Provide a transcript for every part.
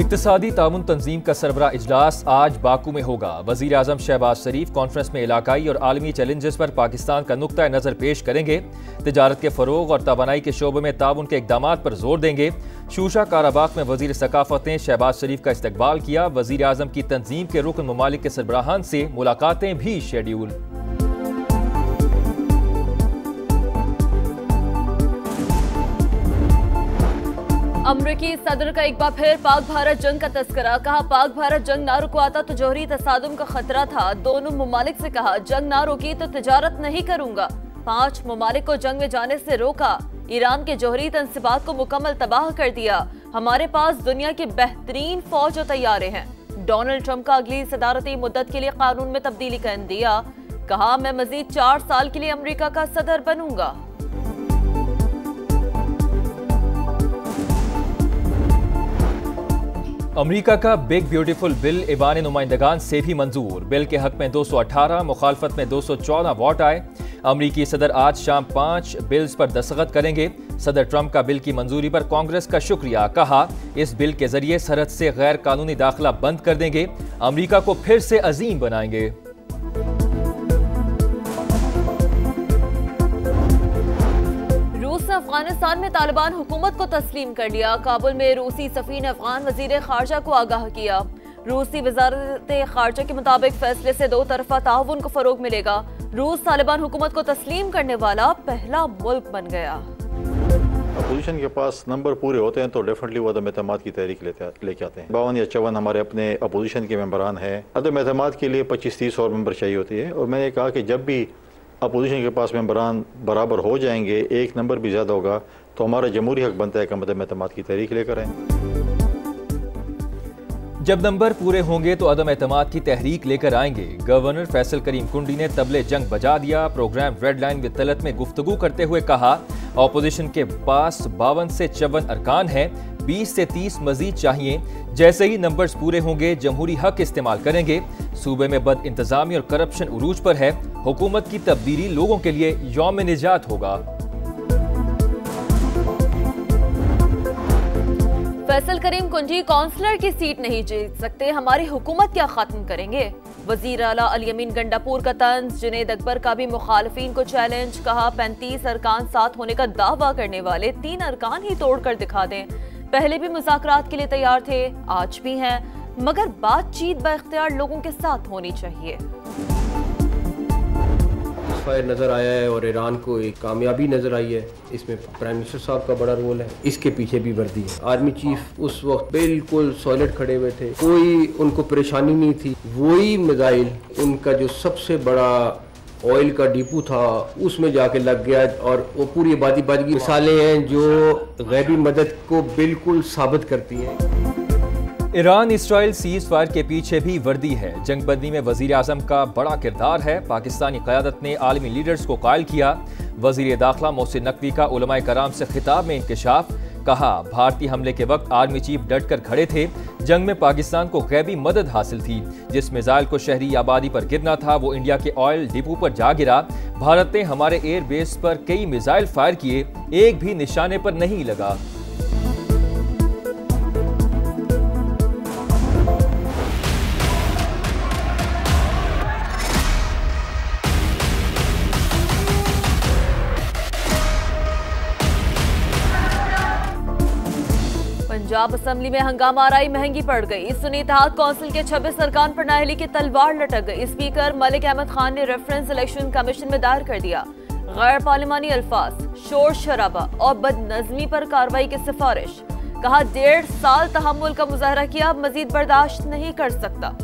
इक्तिसादी ताउन तंजीम का सरबरा इजलास आज बाकू में होगा। वजीर आजम शहबाज शरीफ कॉन्फ्रेंस में इलाकाई और आलमी चैलेंजेस पर पाकिस्तान का नुक्ता नज़र पेश करेंगे। तिजारत के फ़रोग और तवानाई के शोबे में ताउन के इकदाम पर जोर देंगे। शूशा काराबाग में वजीर सकाफत ने शहबाज शरीफ का इस्तकबाल किया। वजीर आजम की तंजीम के रुकन ममालिक के सरबराहान से मुलाकातें भी शेड्यूल। अमरीकी सदर का एक बार फिर पाक भारत जंग का तस्करा। कहा पाक भारत जंग ना रुकवाता तो जौहरी तसादुम का खतरा था। दोनों ममालिक से कहा जंग ना रोकी तो तिजारत नहीं करूंगा। 5 ममालिक को जंग में जाने से रोका। ईरान के जौहरी तंसीबात को मुकम्मल तबाह कर दिया। हमारे पास दुनिया की बेहतरीन फौज और तैयारे हैं। डोनाल्ड ट्रंप का अगली सदारती मुद्दत के लिए कानून में तब्दीली कर दिया। कहा मैं मजीद 4 साल के लिए अमरीका का सदर बनूंगा। अमरीका का बिग ब्यूटीफुल बिल ईवान नुमाइंदगान से भी मंजूर। बिल के हक में 218, मुखालफत में 214 वोट आए। अमरीकी सदर आज शाम 5 बिल्स पर दस्तखत करेंगे। सदर ट्रंप का बिल की मंजूरी पर कांग्रेस का शुक्रिया। कहा इस बिल के जरिए सरहद से गैर कानूनी दाखिला बंद कर देंगे। अमरीका को फिर से अजीम बनाएंगे। अफगानिस्तान में तालिबान हुकूमत को तस्लीम कर लिया। काबुल में रूसी सफीर ने अफगान वजीर खारजा को आगाह किया। रूसी वजारत खारजा के मुताबिक फैसले से 2 तरफा ताउन को फरोग मिलेगा। रूस तालिबान हुकूमत को तस्लीम करने वाला पहला मुल्क बन गया। अपोजिशन के पास नंबर पूरे होते हैं तो डेफिनेटली वो अदम एतमाद की तहरीक लेके आते हैं। 52 या 54 हमारे अपने अपोजिशन के मेंबरान हैं। अदम एतमाद के लिए 25-30 और मेंबर चाहिए होती है। और मैंने कहा कि जब भी अपोजिशन के पास मेंबरान बराबर हो जाएंगे, 1 नंबर भी ज़्यादा होगा, तो हमारा जमहूरी हक बनता है कि अदम एतमाद की तहरीक लेकर आएँ। जब नंबर पूरे होंगे तो अदम एतमाद की तहरीक लेकर आएंगे। गवर्नर फैसल करीम कुंडी ने तबले जंग बजा दिया। Programme red line with Talat में गुफ्तगू करते हुए कहा अपोजिशन के पास 52 से 54 अरकान हैं, 20 से 30 मजीद चाहिए। जैसे ही नंबर्स पूरे होंगे जमहूरी हक इस्तेमाल करेंगे। सूबे में बद इंतजामी और करप्शन उरूज पर है। हुकूमत की तब्दीली लोगों के लिए यौम निजात होगा। फैसल करीम कुंजी काउंसलर की सीट नहीं जीत सकते, हमारी हुकूमत क्या खत्म करेंगे। वजीर आला अली अमीन गंडापुर का तंज। जुनेद अकबर का भी मुखालफीन को चैलेंज। कहा 35 अरकान साथ होने का दावा करने वाले 3 अरकान ही तोड़कर दिखा दें। पहले भी मुज़ाकरात के लिए तैयार थे, आज भी हैं, मगर बातचीत बाइख्तियार लोगों के साथ होनी चाहिए। फायर नज़र आया है और ईरान को एक कामयाबी नज़र आई है। इसमें प्राइम मिनिस्टर साहब का बड़ा रोल है। इसके पीछे भी वर्दी है। आर्मी चीफ उस वक्त बिल्कुल सॉलिड खड़े हुए थे, कोई उनको परेशानी नहीं थी। वही मिसाइल उनका जो सबसे बड़ा ऑयल का डिपो था उसमें जाके लग गया और वो पूरी आबादी बाजी की मिसालें हैं जो गैबी मदद को बिल्कुल साबित करती हैं। ईरान इसराइल सीज फायर के पीछे भी वर्दी है। जंगबंदी में वजीर आजम का बड़ा किरदार है। पाकिस्तानी क़यादत ने आलमी लीडर्स को कायल किया। वजीर दाखिला मोहसिन नकवी का उलमाए कराम से खिताब में इंकशाफ। कहा भारतीय हमले के वक्त आर्मी चीफ डट कर खड़े थे। जंग में पाकिस्तान को गैबी मदद हासिल थी। जिस मिसाइल को शहरी आबादी पर गिरना था वो इंडिया के ऑयल डिपो पर जा गिरा। भारत ने हमारे एयर बेस पर कई मिसाइल फायर किए, एक भी निशाने पर नहीं लगा। पंजाब असेंबली में हंगामा आराई महंगी पड़ गई। सुन्नी इत्तेहाद कौंसिल के 26 अरकान पर नाअहली की तलवार लटक गई। स्पीकर मलिक अहमद खान ने रेफरेंस इलेक्शन कमीशन में दायर कर दिया। गैर पार्लिमानी अल्फाज, शोर शराबा और बदनज़मी पर कार्रवाई की सिफारिश। कहा 1.5 साल तहम्मुल का मुजाहरा किया, मजीद बर्दाश्त नहीं कर सकता।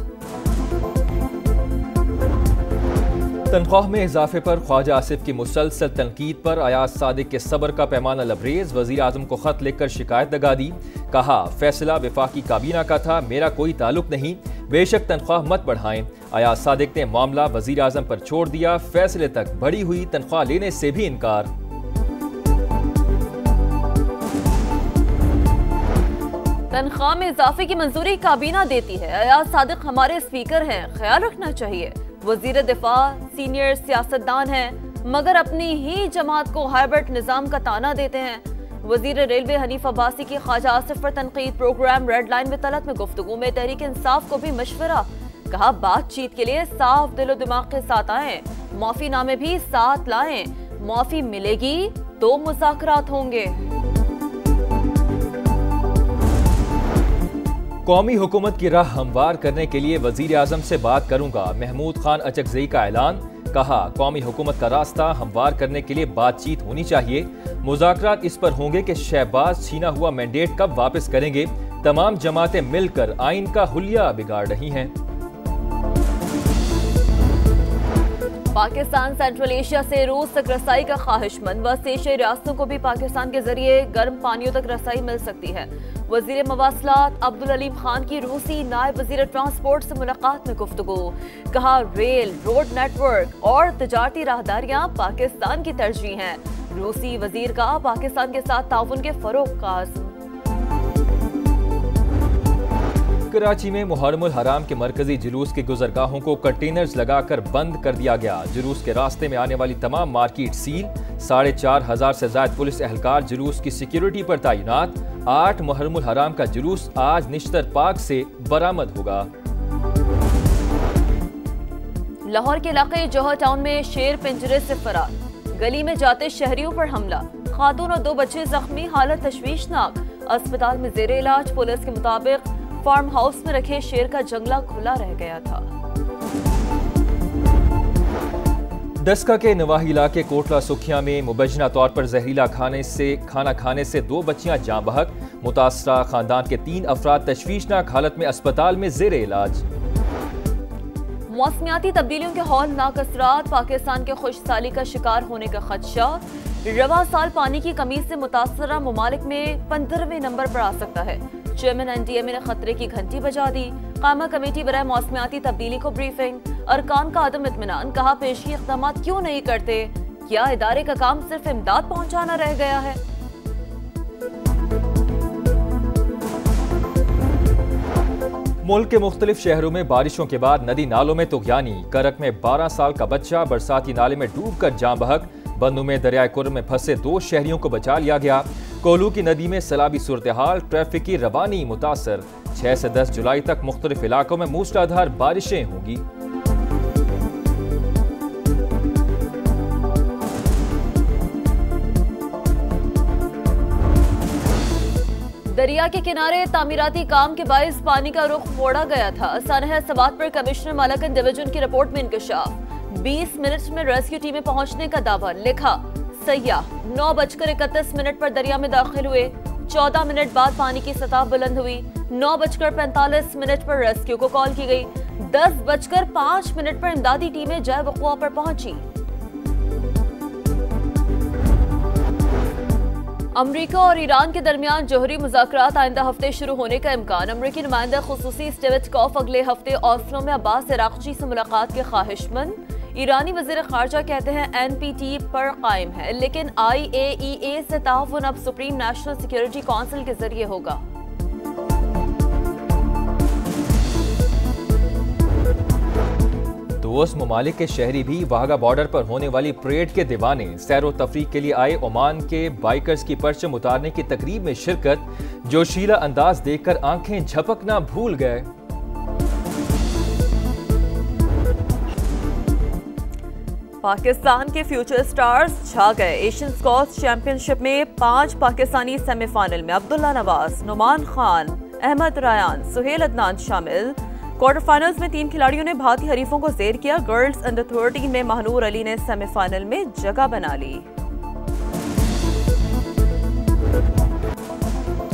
तनख्वाह में इजाफे पर ख्वाजा आसिफ की मुसलसल तनकीद पर अयाज सादिक के सब्र का पैमाना लबरेज। वजीर आजम को खत लिखकर शिकायत लगा दी। कहा फैसला वफाकी काबीना का था, मेरा कोई ताल्लुक नहीं, बेशक तनख्वाह मत बढ़ाएं। अयाज सादिक ने मामला वजीर आजम पर छोड़ दिया। फैसले तक बढ़ी हुई तनख्वाह लेने से भी इनकार। तनख्वाह में इजाफे की मंजूरी काबीना देती है। अयाज सादिक हमारे स्पीकर हैं, ख्याल रखना चाहिए। वजीर दिफा सीनियर सियासतदान हैं मगर अपनी ही जमात को हाइब्रिड निजाम का ताना देते हैं। वजीर रेलवे हनीफ अब्बासी की ख्वाजा आसिफ पर तनकीद। प्रोग्राम रेड लाइन में तलत में गुफ्तगू में तहरीक इंसाफ को भी मशवरा। कहा बातचीत के लिए साफ दिलो दिमाग के साथ आएं, माफी नामे भी साथ लाएं। माफी मिलेगी तो मुज़ाकरात होंगे। कौमी हुकूमत की राह हमवार करने के लिए वजीर आजम से बात करूंगा। महमूद खान अचकजई का ऐलान। कहा कौमी हुकूमत का रास्ता हमवार करने के लिए बातचीत होनी चाहिए। मुज़ाकरात इस पर होंगे कि शहबाज छीना हुआ मैंडेट कब वापस करेंगे। तमाम जमातें मिलकर आइन का हुलिया बिगाड़ रही हैं। पाकिस्तान सेंट्रल एशिया से रूस तक रसाई का ख्वाहिशमंद। वेस्ट एशियाई रियासतों को भी पाकिस्तान के जरिए गर्म पानियों तक रसाई मिल सकती है। वजीर मवासलात अब्दुल अलीम खान की रूसी नायब वजीर ट्रांसपोर्ट से मुलाकात में गुफ्तगू। कहा रेल, रोड नेटवर्क और तजारती राहदारियां पाकिस्तान की तरजीह हैं। रूसी वजीर का पाकिस्तान के साथ ताउन के फरोग का आज़म। कराची में मुहर्रमुल हराम के मरकजी जुलूस के गुजरगाहों को कंटेनर्स लगाकर बंद कर दिया गया। जुलूस के रास्ते में आने वाली तमाम मार्केट सील। 4,500 से ज्यादा पुलिस एहलकार जुलूस की सिक्योरिटी पर तैनात। 8 मुहर्रमुल हराम का जुलूस आज निश्तर पार्क से बरामद होगा। लाहौर के इलाके जौहर टाउन में शेर पिंजरे से फरार। गली में जाते शहरियों पर हमला। खातून और 2 बच्चे जख्मी, हालत तशवीशनाक। अस्पताल में जेर इलाज। पुलिस के मुताबिक फार्म हाउस में रखे शेर का जंगला खुला रह गया था। दस्का के नवाही इलाके कोटला सुखिया में मुबैना तौर पर जहरीला खाना खाने से 2 बच्चियां जाँ बहक। मुतासरा खानदान के 3 अफराद तशवीशनाक हालत में अस्पताल में जेर इलाज। मौसमियाती तब्दीलियों के हौलनाक असरात। पाकिस्तान के खुशसाली का शिकार होने का खदशा। रवा साल पानी की कमी से मुतासरा ममालिक में 15वें नंबर पर आ सकता है। चेयरमैन NDMA ने खतरे की घंटी बजा दी। कामा कमेटी बराए मौसमियाती तब्दीली को ब्रीफिंग। अरकान का अदम इत्मीनान। कहा पेशी इक़दाम क्यों नहीं करते। क्या इदारे का काम सिर्फ इमदाद पहुंचाना रह गया है। मुल्क के मुख्तलिफ शहरों में बारिशों के बाद नदी नालों में तुग़यानी। करक में 12 साल का बच्चा बरसाती नाले में डूब कर जाँ बहक। बंदू में दरियाए कुर्म में फंसे 2 शहरियों को बचा लिया गया। कोलू की नदी में सैलाबी सूरत हाल। ट्रैफिक की रवानी मुतासर। 6 से 10 जुलाई तक मुख्तलिफ इलाकों में मूसलाधार बारिशें होंगी। दरिया के किनारे तामीराती काम के बाइस पानी का रुख मोड़ा गया था। सानहा सवात पर कमिश्नर मालाकन डिवीजन की रिपोर्ट में इंकशाफ। 20 मिनट में रेस्क्यू टीमें पहुंचने का दावा। लिखा सयाह 9:31 पर दरिया में दाखिल हुए। 14 मिनट बाद पानी की सतह बुलंद हुई। 9:45 पर रेस्क्यू को कॉल की गई। 10:05 पर इमदादी टीमें जय वक़ुआ पर पहुंची। अमरीका और ईरान के दरमियान जौहरी मुज़ाकरात आइंदा हफ्ते शुरू होने का इम्कान। अमरीकी नुमाइंदा खुसूसी स्टेविटकॉफ अगले हफ्ते ऑस्लो में अब्बास इराक़ची से मुलाकात के ख्वाहिशमंद। ईरानी वज़ीर ख़ारजा कहते हैं NPT पर कायम है, लेकिन IAEA से ताउन अब सुप्रीम नेशनल सिक्योरिटी काउंसिल के जरिए होगा। दोस्त ममालिक के शहरी भी वाघा बॉर्डर पर होने वाली परेड के दीवाने। सैरो तफरीक के लिए आए ओमान के बाइकर्स की परचम उतारने की तकरीब में शिरकत। जोशीला अंदाज देखकर आंखें झपकना भूल गए। पाकिस्तान के फ्यूचर स्टार्स छा गए। एशियन स्क्वॉश चैंपियनशिप में 5 पाकिस्तानी सेमीफाइनल में अब्दुल्ला नवाज, नुमान खान, अहमद रायान, सुहेल अदनान शामिल। क्वार्टर फाइनल्स में 3 खिलाड़ियों ने भारतीय हरीफों को जेर किया। गर्ल्स अंडर 13 में महनूर अली ने सेमीफाइनल में जगह बना ली।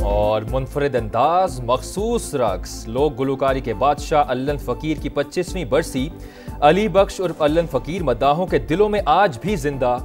और मुनफरिद अंदाज, मखसूस रक्स। लोक गुलकारी के बादशाह अल्लन फ़कीर की 25वीं बरसी। अली बख्श उर्फ अल्लन फ़कीर मद्दाहों के दिलों में आज भी जिंदा।